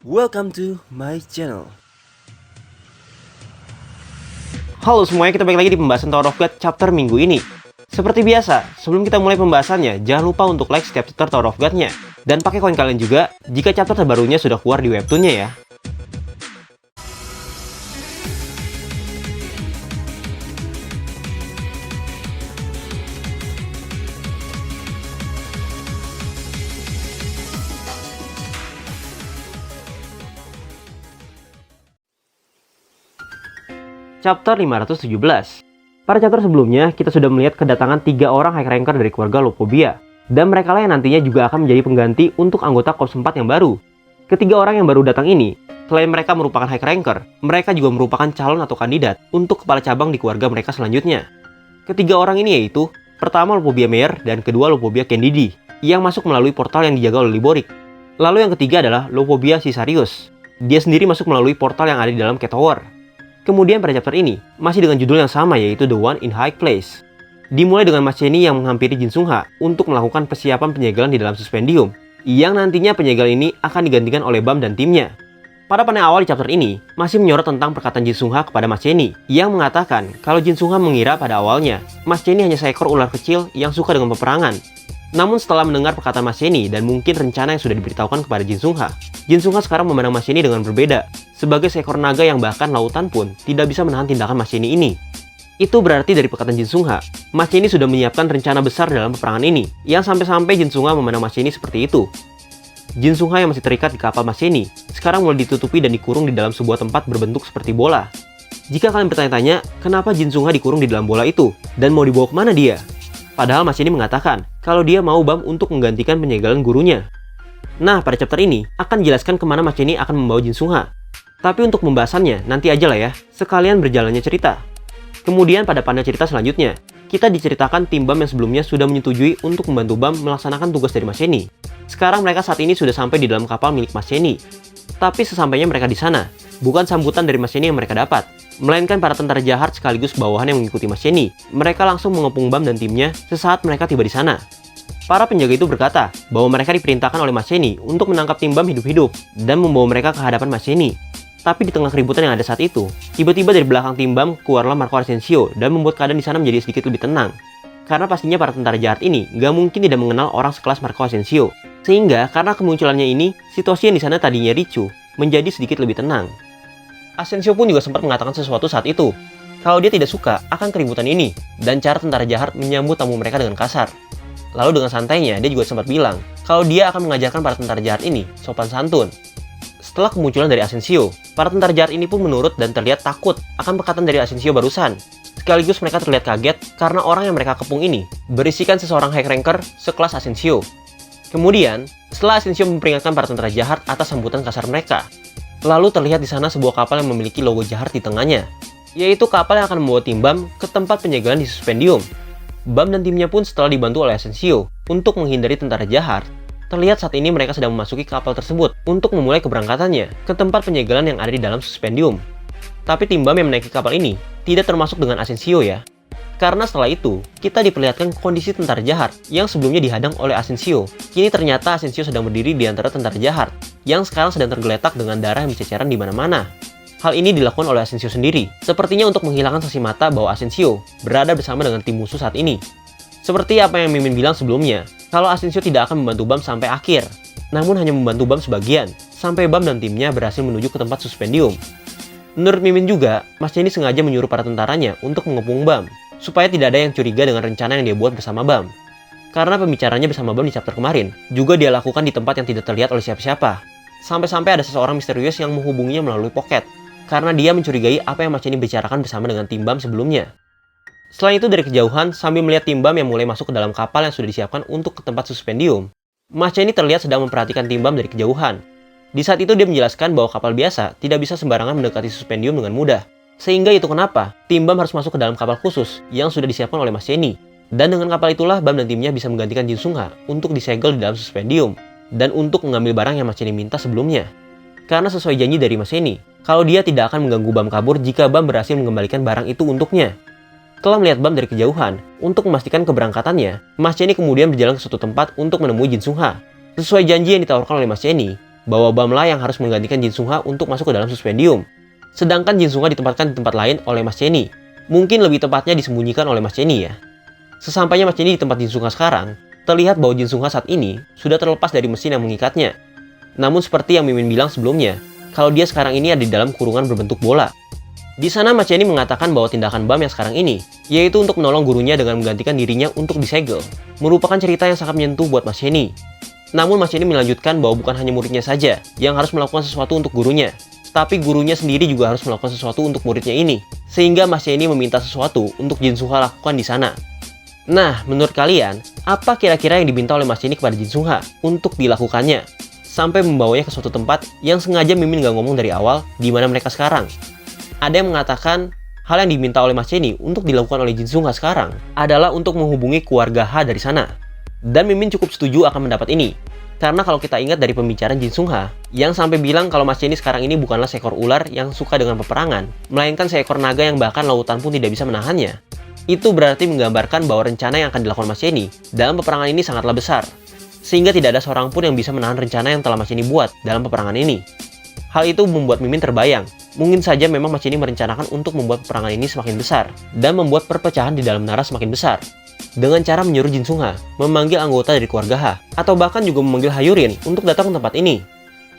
Welcome to my channel. Halo semuanya, kita balik lagi di pembahasan Tower of God chapter minggu ini. Seperti biasa, sebelum kita mulai pembahasannya, jangan lupa untuk like setiap chapter Tower of God-nya. Dan pakai koin kalian juga jika chapter terbarunya sudah keluar di webtoonnya ya. Chapter 517. Pada chapter sebelumnya, kita sudah melihat kedatangan 3 orang high ranker dari keluarga Lopobia. Dan mereka lah yang nantinya juga akan menjadi pengganti untuk anggota Korps 4 yang baru. Ketiga orang yang baru datang ini, selain mereka merupakan high ranker, mereka juga merupakan calon atau kandidat untuk kepala cabang di keluarga mereka selanjutnya. Ketiga orang ini yaitu, pertama Lopobia Mayor dan kedua Lopobia Candidi, yang masuk melalui portal yang dijaga oleh Liborik. Lalu yang ketiga adalah Lopobia Cisarius. Dia sendiri masuk melalui portal yang ada di dalam Cat Tower. Kemudian pada chapter ini, masih dengan judul yang sama yaitu The One in High Place. Dimulai dengan Mas Cheney yang menghampiri Jin Sungha untuk melakukan persiapan penyegelan di dalam suspendium, yang nantinya penyegel ini akan digantikan oleh Bam dan timnya. Pada panel awal di chapter ini, masih menyorot tentang perkataan Jin Sungha kepada Mas Cheney, yang mengatakan kalau Jin Sungha mengira pada awalnya, Mas Cheney hanya seekor ular kecil yang suka dengan peperangan. Namun setelah mendengar perkataan Mas Cheney dan mungkin rencana yang sudah diberitahukan kepada Jin Sungha sekarang memandang Mas Cheney dengan berbeda, sebagai seekor naga yang bahkan lautan pun tidak bisa menahan tindakan Mas Cheney ini. Itu berarti dari perkataan Jin Sungha, Mas Cheney sudah menyiapkan rencana besar dalam peperangan ini, yang sampai-sampai Jin Sungha memandang Mas Cheney seperti itu. Jin Sungha yang masih terikat di kapal Mas Cheney, sekarang mulai ditutupi dan dikurung di dalam sebuah tempat berbentuk seperti bola. Jika kalian bertanya-tanya, kenapa Jin Sungha dikurung di dalam bola itu, dan mau dibawa kemana dia? Padahal Mas Cheney mengatakan kalau dia mau Bam untuk menggantikan penyegelan gurunya. Nah, pada chapter ini akan dijelaskan kemana Mas Cheney akan membawa Jin Sungha. Tapi untuk pembahasannya nanti aja lah ya, sekalian berjalannya cerita. Kemudian pada panel cerita selanjutnya, kita diceritakan tim Bam yang sebelumnya sudah menyetujui untuk membantu Bam melaksanakan tugas dari Mas Cheney. Sekarang mereka saat ini sudah sampai di dalam kapal milik Mas Cheney. Tapi sesampainya mereka di sana, bukan sambutan dari Mas Cheney yang mereka dapat, melainkan para tentara jahat sekaligus bawahan yang mengikuti Mas Cheney. Mereka langsung mengepung Bam dan timnya sesaat mereka tiba di sana. Para penjaga itu berkata bahwa mereka diperintahkan oleh Mas Cheney untuk menangkap tim Bam hidup-hidup dan membawa mereka ke hadapan Mas Cheney. Tapi di tengah keributan yang ada saat itu, tiba-tiba dari belakang tim Bam keluarlah Marco Asensio dan membuat keadaan di sana menjadi sedikit lebih tenang. Karena pastinya para tentara jahat ini gak mungkin tidak mengenal orang sekelas Marco Asensio. Sehingga karena kemunculannya ini, situasi yang di sana tadinya ricuh menjadi sedikit lebih tenang. Asensio pun juga sempat mengatakan sesuatu saat itu, kalau dia tidak suka akan keributan ini dan cara tentara jahat menyambut tamu mereka dengan kasar. Lalu dengan santainya dia juga sempat bilang kalau dia akan mengajarkan para tentara jahat ini sopan santun. Setelah kemunculan dari Asensio, para tentara jahat ini pun menurut dan terlihat takut akan perkataan dari Asensio barusan. Sekaligus mereka terlihat kaget karena orang yang mereka kepung ini berisikan seseorang high ranker sekelas Asensio. Kemudian, setelah Asensio memperingatkan para tentara jahat atas sambutan kasar mereka, lalu terlihat di sana sebuah kapal yang memiliki logo jahat di tengahnya, yaitu kapal yang akan membawa tim Bam ke tempat penyegelan di suspendium. Bam dan timnya pun setelah dibantu oleh Asensio untuk menghindari tentara jahat, terlihat saat ini mereka sedang memasuki kapal tersebut untuk memulai keberangkatannya ke tempat penyegelan yang ada di dalam suspendium. Tapi tim Bam yang menaiki kapal ini tidak termasuk dengan Asensio ya. Karena setelah itu, kita diperlihatkan kondisi tentara jahat yang sebelumnya dihadang oleh Asensio. Kini ternyata Asensio sedang berdiri di antara tentara jahat yang sekarang sedang tergeletak dengan darah yang berceceran di mana-mana. Hal ini dilakukan oleh Asensio sendiri, sepertinya untuk menghilangkan saksi mata bahwa Asensio berada bersama dengan tim musuh saat ini. Seperti apa yang Mimin bilang sebelumnya, kalau Asensio tidak akan membantu Bam sampai akhir, namun hanya membantu Bam sebagian, sampai Bam dan timnya berhasil menuju ke tempat suspendium. Menurut Mimin juga, Mas Cheney sengaja menyuruh para tentaranya untuk mengepung Bam, supaya tidak ada yang curiga dengan rencana yang dia buat bersama Bam. Karena pembicaranya bersama Bam di chapter kemarin, juga dia lakukan di tempat yang tidak terlihat oleh siapa-siapa. Sampai-sampai ada seseorang misterius yang menghubunginya melalui pocket, karena dia mencurigai apa yang Mas Cheney bicarakan bersama dengan tim Bam sebelumnya. Selain itu dari kejauhan, sambil melihat tim Bam yang mulai masuk ke dalam kapal yang sudah disiapkan untuk ke tempat suspendium, Mas Cheney terlihat sedang memperhatikan tim Bam dari kejauhan. Di saat itu dia menjelaskan bahwa kapal biasa tidak bisa sembarangan mendekati suspendium dengan mudah. Sehingga itu kenapa tim Bam harus masuk ke dalam kapal khusus yang sudah disiapkan oleh Mas Cheney. Dan dengan kapal itulah Bam dan timnya bisa menggantikan Jin Sungha untuk disegel di dalam suspendium dan untuk mengambil barang yang Mas Cheney minta sebelumnya. Karena sesuai janji dari Mas Cheney, kalau dia tidak akan mengganggu Bam kabur jika Bam berhasil mengembalikan barang itu untuknya. Setelah melihat Bam dari kejauhan, untuk memastikan keberangkatannya, Mas Cheney kemudian berjalan ke suatu tempat untuk menemui Jin Sungha. Sesuai janji yang ditawarkan oleh Mas Cheney, bahwa Bam lah yang harus menggantikan Jin Sung Ha untuk masuk ke dalam suspendium. Sedangkan Jin Sung Ha ditempatkan di tempat lain oleh Mas Cheney. Mungkin lebih tepatnya disembunyikan oleh Mas Cheney ya. Sesampainya Mas Cheney di tempat Jin Sung Ha sekarang, terlihat bahwa Jin Sung Ha saat ini sudah terlepas dari mesin yang mengikatnya. Namun seperti yang Mimin bilang sebelumnya, kalau dia sekarang ini ada di dalam kurungan berbentuk bola. Di sana Mas Cheney mengatakan bahwa tindakan Bam yang sekarang ini, yaitu untuk menolong gurunya dengan menggantikan dirinya untuk disegel, merupakan cerita yang sangat menyentuh buat Mas Cheney. Namun Mas Cheney melanjutkan bahwa bukan hanya muridnya saja yang harus melakukan sesuatu untuk gurunya, tapi gurunya sendiri juga harus melakukan sesuatu untuk muridnya ini. Sehingga Mas Cheney meminta sesuatu untuk Jin Sung Ha lakukan di sana. Nah, menurut kalian, apa kira-kira yang diminta oleh Mas Cheney kepada Jin Sung Ha untuk dilakukannya? Sampai membawanya ke suatu tempat yang sengaja Mimin nggak ngomong dari awal di mana mereka sekarang. Ada yang mengatakan hal yang diminta oleh Mas Cheney untuk dilakukan oleh Jin Sung Ha sekarang adalah untuk menghubungi keluarga Ha dari sana. Dan Mimin cukup setuju akan mendapat ini. Karena kalau kita ingat dari pembicaraan Jin Sung Ha yang sampai bilang kalau Mas Cheney sekarang ini bukanlah seekor ular yang suka dengan peperangan, melainkan seekor naga yang bahkan lautan pun tidak bisa menahannya. Itu berarti menggambarkan bahwa rencana yang akan dilakukan Mas Cheney dalam peperangan ini sangatlah besar. Sehingga tidak ada seorang pun yang bisa menahan rencana yang telah Mas Cheney buat dalam peperangan ini. Hal itu membuat Mimin terbayang, mungkin saja memang Mas Cheney merencanakan untuk membuat peperangan ini semakin besar, dan membuat perpecahan di dalam menara semakin besar. Dengan cara menyuruh Jin Sung Ha memanggil anggota dari keluarga Ha, atau bahkan juga memanggil Hayurin untuk datang ke tempat ini.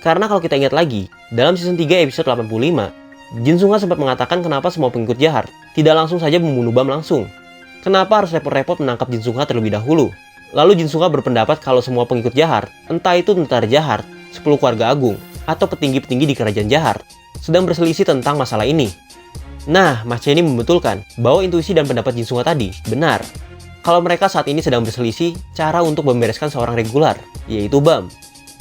Karena kalau kita ingat lagi, dalam season 3 episode 85, Jin Sung Ha sempat mengatakan kenapa semua pengikut jahat tidak langsung saja membunuh Bam langsung. Kenapa harus repot-repot menangkap Jin Sung Ha terlebih dahulu? Lalu Jin Sung Ha berpendapat kalau semua pengikut jahat, entah itu tentara jahat, 10 keluarga agung, atau petinggi-petinggi di kerajaan jahat, sedang berselisih tentang masalah ini. Nah, Mas Cheney membetulkan bahwa intuisi dan pendapat Jin Sung Ha tadi benar. Kalau mereka saat ini sedang berselisih cara untuk membereskan seorang regular, yaitu Bam.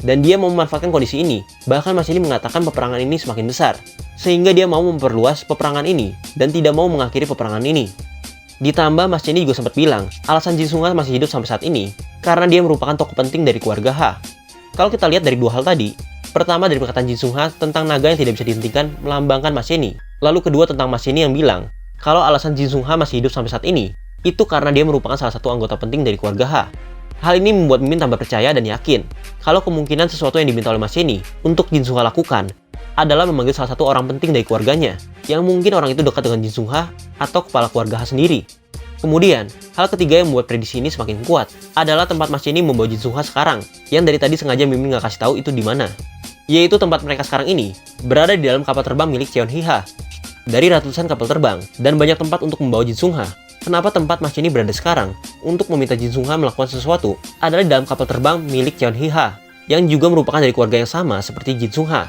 Dan dia mau memanfaatkan kondisi ini, bahkan Mas Cheney mengatakan peperangan ini semakin besar, sehingga dia mau memperluas peperangan ini, dan tidak mau mengakhiri peperangan ini. Ditambah Mas Cheney juga sempat bilang, alasan Jin Sung Ha masih hidup sampai saat ini, karena dia merupakan tokoh penting dari keluarga Ha. Kalau kita lihat dari dua hal tadi, pertama dari perkataan Jin Sung Ha tentang naga yang tidak bisa dihentikan melambangkan Mas Cheney. Lalu kedua tentang Mas Cheney yang bilang, kalau alasan Jin Sung Ha masih hidup sampai saat ini, itu karena dia merupakan salah satu anggota penting dari keluarga Ha. Hal ini membuat Mimin tambah percaya dan yakin, kalau kemungkinan sesuatu yang diminta oleh Mas Cheney untuk Jin Sung Ha lakukan, adalah memanggil salah satu orang penting dari keluarganya, yang mungkin orang itu dekat dengan Jin Sung Ha atau kepala keluarga Ha sendiri. Kemudian, hal ketiga yang membuat prediksi ini semakin kuat adalah tempat Mas Cheney membawa Jin Sung Ha sekarang, yang dari tadi sengaja Mimin nggak kasih tahu itu di mana. Yaitu tempat mereka sekarang ini berada di dalam kapal terbang milik Cheon Hee Ha. Dari ratusan kapal terbang dan banyak tempat untuk membawa Jin Sung Ha, kenapa tempat Mas Cheney berada sekarang untuk meminta Jin Sung Ha melakukan sesuatu adalah di dalam kapal terbang milik Cheon Hee Ha, yang juga merupakan dari keluarga yang sama seperti Jin Sung Ha.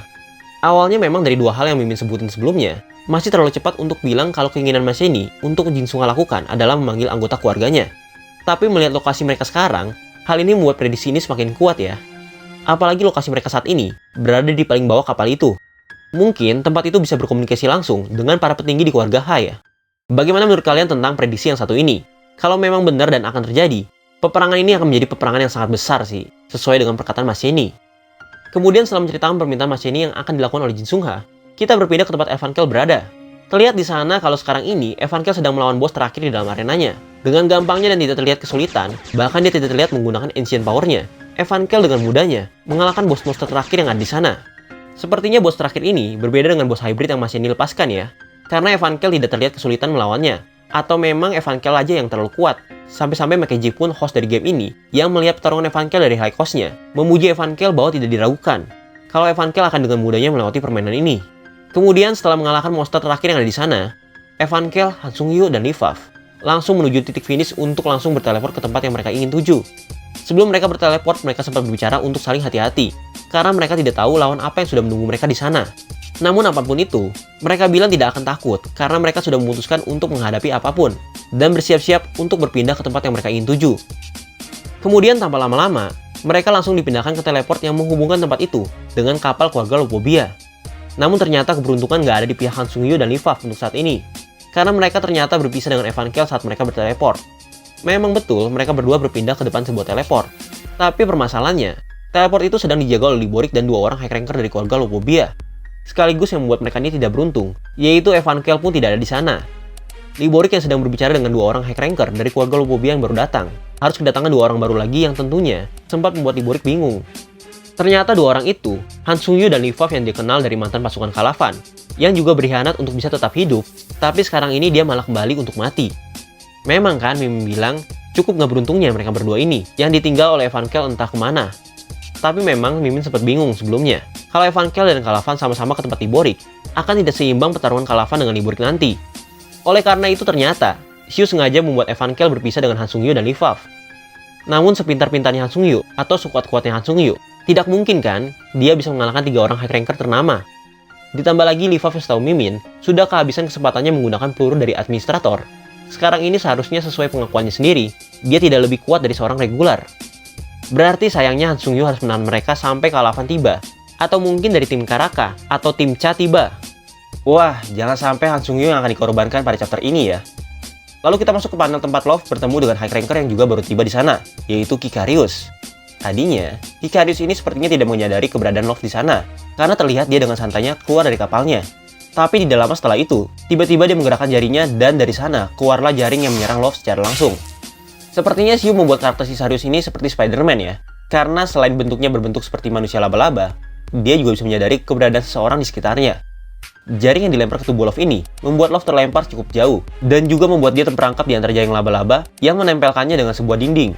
Awalnya memang dari dua hal yang Mimin sebutin sebelumnya, masih terlalu cepat untuk bilang kalau keinginan Mas Cheney untuk Jin Sung Ha lakukan adalah memanggil anggota keluarganya. Tapi melihat lokasi mereka sekarang, hal ini membuat prediksi ini semakin kuat ya. Apalagi lokasi mereka saat ini berada di paling bawah kapal itu. Mungkin tempat itu bisa berkomunikasi langsung dengan para petinggi di keluarga Ha ya. Bagaimana menurut kalian tentang prediksi yang satu ini? Kalau memang benar dan akan terjadi, peperangan ini akan menjadi peperangan yang sangat besar sih, sesuai dengan perkataan Mas Cheney. Kemudian setelah menceritakan permintaan Mas Cheney yang akan dilakukan oleh Jin Sung Ha, kita berpindah ke tempat Evan Kel berada. Terlihat di sana kalau sekarang ini Evan Kel sedang melawan bos terakhir di dalam arenanya. Dengan gampangnya dan tidak terlihat kesulitan, bahkan dia tidak terlihat menggunakan ancient power-nya, Evan Kel dengan mudahnya mengalahkan bos monster terakhir yang ada di sana. Sepertinya bos terakhir ini berbeda dengan bos hybrid yang Mas Cheney lepaskan ya, karena Evan Kel tidak terlihat kesulitan melawannya. Atau memang Evan Kel aja yang terlalu kuat, sampai-sampai Mackenzie pun host dari game ini yang melihat pertarungan Evan Kel dari high cost-nya, memuji Evan Kel bahwa tidak diragukan kalau Evan Kel akan dengan mudahnya melewati permainan ini. Kemudian setelah mengalahkan monster terakhir yang ada di sana, Evan Kel, Han Sung Hyo, dan Lee Faf langsung menuju titik finish untuk langsung berteleport ke tempat yang mereka ingin tuju. Sebelum mereka berteleport, mereka sempat berbicara untuk saling hati-hati, karena mereka tidak tahu lawan apa yang sudah menunggu mereka di sana. Namun apapun itu, mereka bilang tidak akan takut karena mereka sudah memutuskan untuk menghadapi apapun dan bersiap-siap untuk berpindah ke tempat yang mereka ingin tuju. Kemudian tanpa lama-lama, mereka langsung dipindahkan ke teleport yang menghubungkan tempat itu dengan kapal keluarga Lopobia. Namun ternyata keberuntungan nggak ada di pihak Han Sung Hyo dan Lee Faf untuk saat ini, karena mereka ternyata berpisah dengan Evan Kel saat mereka berteleport. Memang betul mereka berdua berpindah ke depan sebuah teleport, tapi permasalahannya, teleport itu sedang dijaga oleh Lee Borik dan dua orang high ranker dari keluarga Lopobia. Sekaligus yang membuat mereka ini tidak beruntung, yaitu Evan Kel pun tidak ada di sana. Lee Borik yang sedang berbicara dengan dua orang high ranker dari keluarga Lopobia yang baru datang, harus kedatangan dua orang baru lagi yang tentunya sempat membuat Lee Borik bingung. Ternyata dua orang itu, Han Sung-yu dan Lee Fav yang dikenal dari mantan pasukan Kalavan, yang juga berkhianat untuk bisa tetap hidup, tapi sekarang ini dia malah kembali untuk mati. Memang kan Mimin bilang, cukup nggak beruntungnya mereka berdua ini, yang ditinggal oleh Evankel entah kemana. Tapi memang Mimin sempat bingung sebelumnya, kalau Evankel dan Kalavan sama-sama ke tempat Iborik, akan tidak seimbang pertarungan Kalavan dengan Iborik nanti. Oleh karena itu ternyata, Xiu sengaja membuat Evankel berpisah dengan Han Sung-yu dan Lee Fav. Namun sepintar-pintarnya Han Sung-yu, atau sekuat-kuatnya Han Sung-yu, tidak mungkin kan dia bisa mengalahkan 3 orang high ranker ternama. Ditambah lagi Lee Fav yang setahu Mimin, sudah kehabisan kesempatannya menggunakan peluru dari administrator. Sekarang ini seharusnya sesuai pengakuannya sendiri, dia tidak lebih kuat dari seorang regular. Berarti sayangnya Han Sung-yu harus menahan mereka sampai Kalavan tiba. Atau mungkin dari tim Karaka, atau tim Cha tiba. Wah, jangan sampai Han Sung-yu yang akan dikorbankan pada chapter ini ya. Lalu kita masuk ke panel tempat Love bertemu dengan high ranker yang juga baru tiba di sana, yaitu Kikarius. Tadinya, Kikarius ini sepertinya tidak menyadari keberadaan Love di sana, karena terlihat dia dengan santainya keluar dari kapalnya. Tapi tidak lama setelah itu, tiba-tiba dia menggerakkan jarinya dan dari sana keluarlah jaring yang menyerang Love secara langsung. Sepertinya Xiu membuat karakter Cisarius ini seperti Spider-Man ya, karena selain bentuknya berbentuk seperti manusia laba-laba, dia juga bisa menyadari keberadaan seseorang di sekitarnya. Jaring yang dilempar ke tubuh Love ini membuat Love terlempar cukup jauh, dan juga membuat dia terperangkap di antara jaring laba-laba yang menempelkannya dengan sebuah dinding.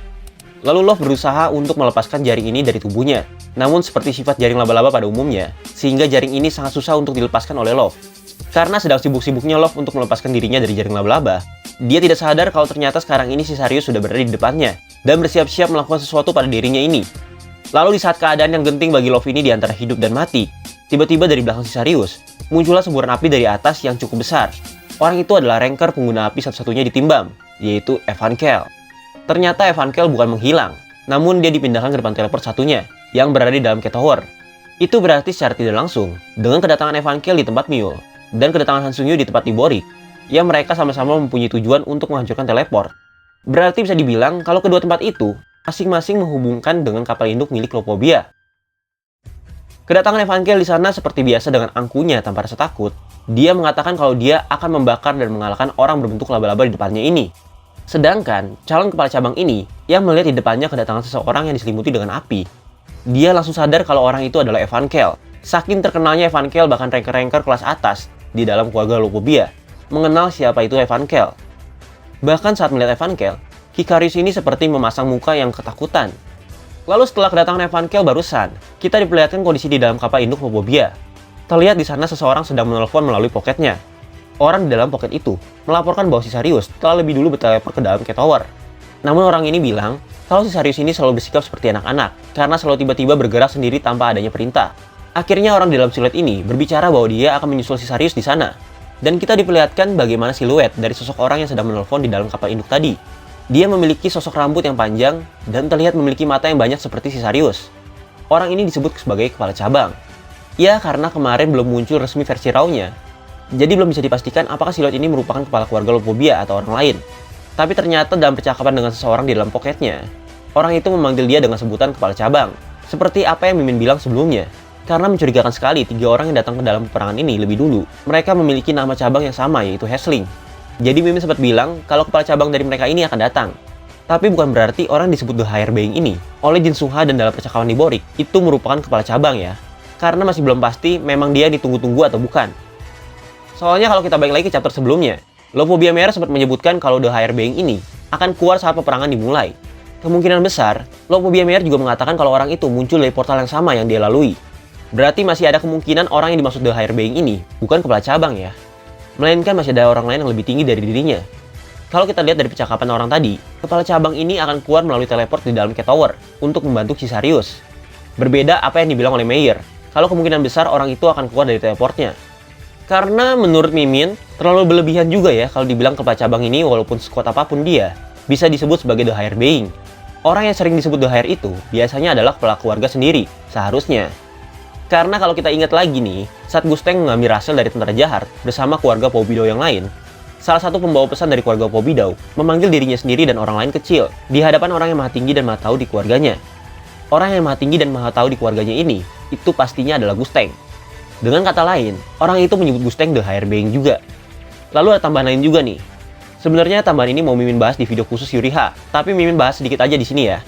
Lalu Love berusaha untuk melepaskan jaring ini dari tubuhnya, namun seperti sifat jaring laba-laba pada umumnya, sehingga jaring ini sangat susah untuk dilepaskan oleh Love. Karena sedang sibuk-sibuknya Love untuk melepaskan dirinya dari jaring laba-laba, dia tidak sadar kalau ternyata sekarang ini Cisarius sudah berada di depannya, dan bersiap-siap melakukan sesuatu pada dirinya ini. Lalu di saat keadaan yang genting bagi Love ini di antara hidup dan mati, tiba-tiba dari belakang Cisarius, muncullah semburan api dari atas yang cukup besar. Orang itu adalah ranker pengguna api satu-satunya di Timbam, yaitu Evankel. Ternyata Evankel bukan menghilang, namun dia dipindahkan ke depan teleport satunya, yang berada di dalam Cat Tower. Itu berarti secara tidak langsung, dengan kedatangan Evankel di tempat Mule, dan kedatangan Han Sung-yu di tempat Iborik, yang mereka sama-sama mempunyai tujuan untuk menghancurkan teleport. Berarti bisa dibilang kalau kedua tempat itu masing-masing menghubungkan dengan kapal induk milik Lopobia. Kedatangan Evankel di sana seperti biasa dengan angkunya tanpa rasa takut. Dia mengatakan kalau dia akan membakar dan mengalahkan orang berbentuk laba-laba di depannya ini. Sedangkan calon kepala cabang ini yang melihat di depannya kedatangan seseorang yang diselimuti dengan api. Dia langsung sadar kalau orang itu adalah Evankel. Saking terkenalnya Evankel, bahkan ranker-ranker kelas atas di dalam keluarga Lopobia mengenal siapa itu Evankel. Bahkan saat melihat Evankel, Kikarius ini seperti memasang muka yang ketakutan. Lalu setelah kedatangan Evankel barusan, kita diperlihatkan kondisi di dalam kapal induk Lopobia. Terlihat di sana seseorang sedang menelpon melalui poketnya. Orang di dalam poket itu melaporkan bahwa Cisarius telah lebih dulu berteleport ke dalam Cat Tower. Namun orang ini bilang kalau Cisarius ini selalu bersikap seperti anak-anak karena selalu tiba-tiba bergerak sendiri tanpa adanya perintah. Akhirnya orang di dalam siluet ini berbicara bahwa dia akan menyusul Cisarius di sana. Dan kita diperlihatkan bagaimana siluet dari sosok orang yang sedang menelpon di dalam kapal induk tadi. Dia memiliki sosok rambut yang panjang dan terlihat memiliki mata yang banyak seperti Cisarius. Orang ini disebut sebagai kepala cabang. Ya, karena kemarin belum muncul resmi versi raw-nya. Jadi belum bisa dipastikan apakah siluet ini merupakan kepala keluarga Lopobia atau orang lain. Tapi ternyata dalam percakapan dengan seseorang di dalam poketnya, orang itu memanggil dia dengan sebutan kepala cabang. Seperti apa yang Mimin bilang sebelumnya. Karena mencurigakan sekali 3 orang yang datang ke dalam peperangan ini lebih dulu, mereka memiliki nama cabang yang sama, yaitu Hesling. Jadi Mimin sempat bilang kalau kepala cabang dari mereka ini akan datang. Tapi bukan berarti orang disebut The Higher Being ini oleh Jin Sungha dan dalam percakapan di Iborik itu merupakan kepala cabang ya. Karena masih belum pasti memang dia ditunggu-tunggu atau bukan. Soalnya kalau kita balik lagi ke chapter sebelumnya, Lopobia Merah sempat menyebutkan kalau The Higher Being ini akan keluar saat peperangan dimulai. Kemungkinan besar, Lopobia Merah juga mengatakan kalau orang itu muncul dari portal yang sama yang dia lalui. Berarti masih ada kemungkinan orang yang dimaksud The Higher Being ini bukan kepala cabang ya. Melainkan masih ada orang lain yang lebih tinggi dari dirinya. Kalau kita lihat dari percakapan orang tadi, kepala cabang ini akan keluar melalui teleport di dalam Cat Tower untuk membantu Cisarius. Berbeda apa yang dibilang oleh Meyer, kalau kemungkinan besar orang itu akan keluar dari teleportnya. Karena menurut Mimin, terlalu berlebihan juga ya kalau dibilang kepala cabang ini walaupun sekuat apapun dia, bisa disebut sebagai The Higher Being. Orang yang sering disebut The Higher itu biasanya adalah kepala keluarga sendiri, seharusnya. Karena kalau kita ingat lagi nih, saat Gusteng mengambil Russell dari tentara jahat bersama keluarga Pobidau yang lain, salah satu pembawa pesan dari keluarga Pobidau memanggil dirinya sendiri dan orang lain kecil di hadapan orang yang maha tinggi dan maha tahu di keluarganya. Orang yang maha tinggi dan maha tahu di keluarganya ini, itu pastinya adalah Gusteng. Dengan kata lain, orang itu menyebut Gusteng The Higher Being juga. Lalu ada tambahan lain juga nih. Sebenarnya tambahan ini mau Mimin bahas di video khusus Yuriha, tapi Mimin bahas sedikit aja di sini ya.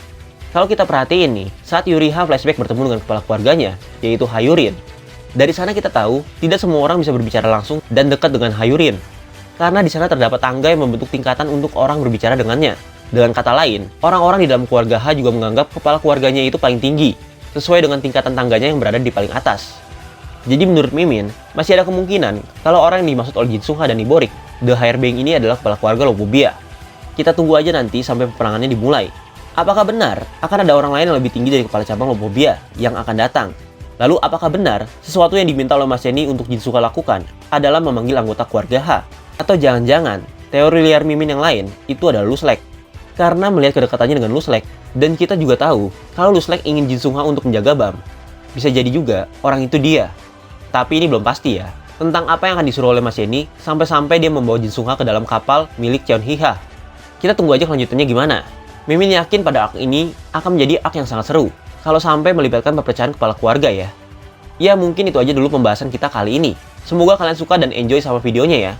Kalau kita perhatiin nih, saat Yuriha flashback bertemu dengan kepala keluarganya, yaitu Hayurin. Dari sana kita tahu, tidak semua orang bisa berbicara langsung dan dekat dengan Hayurin. Karena di sana terdapat tangga yang membentuk tingkatan untuk orang berbicara dengannya. Dengan kata lain, orang-orang di dalam keluarga Ha juga menganggap kepala keluarganya itu paling tinggi, sesuai dengan tingkatan tangganya yang berada di paling atas. Jadi menurut Mimin, masih ada kemungkinan kalau orang yang dimaksud oleh Jin Sung Ha dan Iborik, The Higher Being ini adalah kepala keluarga Lopobia. Kita tunggu aja nanti sampai peperangannya dimulai. Apakah benar akan ada orang lain yang lebih tinggi dari kepala cabang Lopobia yang akan datang? Lalu apakah benar sesuatu yang diminta oleh Mas Jenny untuk Jin Sung Ha lakukan adalah memanggil anggota keluarga Ha? Atau jangan-jangan teori liar Mimin yang lain itu adalah Luslek? Karena melihat kedekatannya dengan Luslek, dan kita juga tahu kalau Luslek ingin Jin Sung Ha untuk menjaga Bam. Bisa jadi juga orang itu dia. Tapi ini belum pasti ya, tentang apa yang akan disuruh oleh Mas Jenny sampai-sampai dia membawa Jin Sung Ha ke dalam kapal milik Cheon Hee Ha. Kita tunggu aja kelanjutannya gimana. Mimin yakin pada arc ini akan menjadi arc yang sangat seru kalau sampai melibatkan perpecahan kepala keluarga ya. Ya mungkin itu aja dulu pembahasan kita kali ini. Semoga kalian suka dan enjoy sama videonya ya.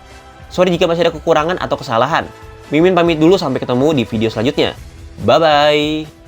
Sorry jika masih ada kekurangan atau kesalahan. Mimin pamit dulu, sampai ketemu di video selanjutnya. Bye-bye!